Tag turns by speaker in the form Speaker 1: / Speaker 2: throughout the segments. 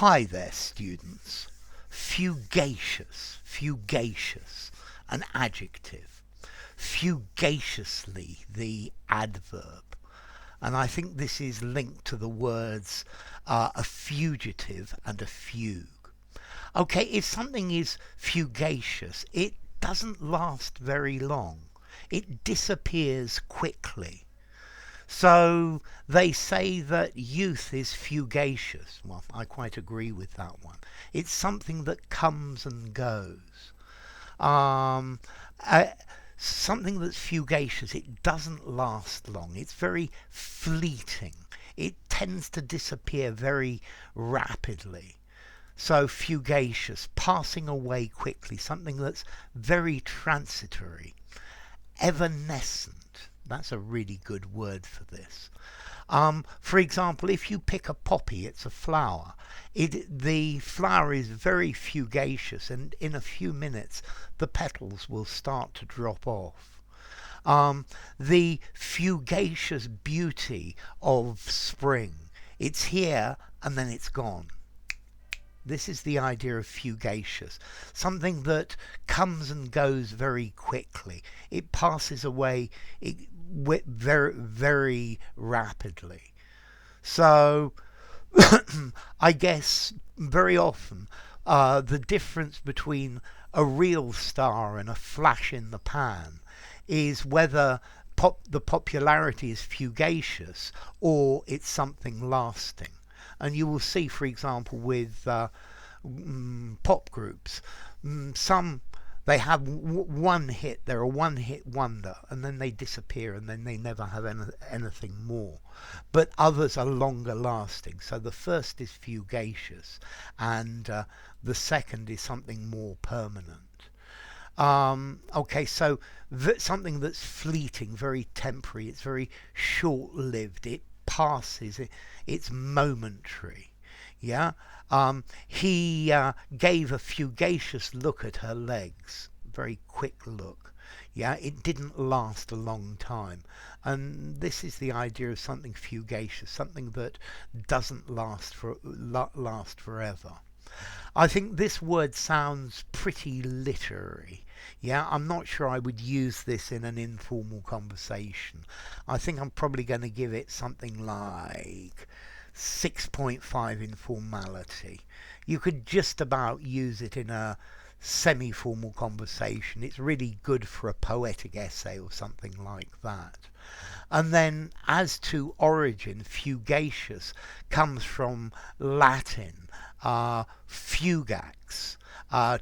Speaker 1: Hi there, students. Fugacious, an adjective. Fugaciously, the adverb. And I think this is linked to the words a fugitive and a fugue. Okay, if something is fugacious, it doesn't last very long. It disappears quickly. So they say that youth is fugacious. Well, I quite agree with that one. It's something that comes and goes. Um, uh, Something that's fugacious, it doesn't last long. It's very fleeting. It tends to disappear very rapidly. So fugacious, passing away quickly, something that's very transitory. Evanescent. That's a really good word for this. For example, if you pick a poppy, it's a flower. The flower is very fugacious, and in a few minutes the petals will start to drop off. The fugacious beauty of spring. It's here and then it's gone. This is the idea of fugacious. Something that comes and goes very quickly. It passes away very, very rapidly. So, I guess very often the difference between a real star and a flash in the pan is whether the popularity is fugacious or it's something lasting. And you will see, for example, with pop groups, some they have one hit, they're a one-hit wonder, and then they disappear, and then they never have anything more. But others are longer lasting. So the first is fugacious, and the second is something more permanent. Okay, so something that's fleeting, very temporary, it's very short-lived, it passes, it's momentary. Yeah, he gave a fugacious look at her legs, very quick look. Yeah, it didn't last a long time, and this is the idea of something fugacious, something that doesn't last forever. I think this word sounds pretty literary. Yeah, I'm not sure I would use this in an informal conversation. I think I'm probably going to give it something like 6.5 informality. You could just about use it in a semi-formal conversation. It's really good for a poetic essay or something like that. And then as to origin, fugacious comes from Latin, fugax,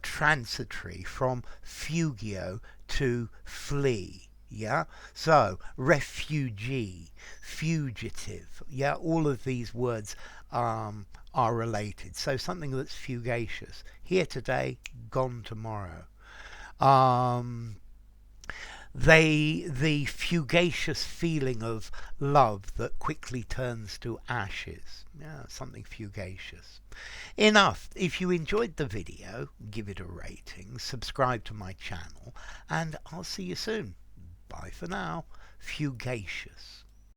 Speaker 1: transitory, from fugio, to flee. Yeah, so refugee, fugitive. Yeah, all of these words are related. So something that's fugacious, here today, gone tomorrow. The fugacious feeling of love that quickly turns to ashes. Yeah, something fugacious. Enough. If you enjoyed the video, give it a rating, subscribe to my channel, and I'll see you soon. Bye for now. Fugacious.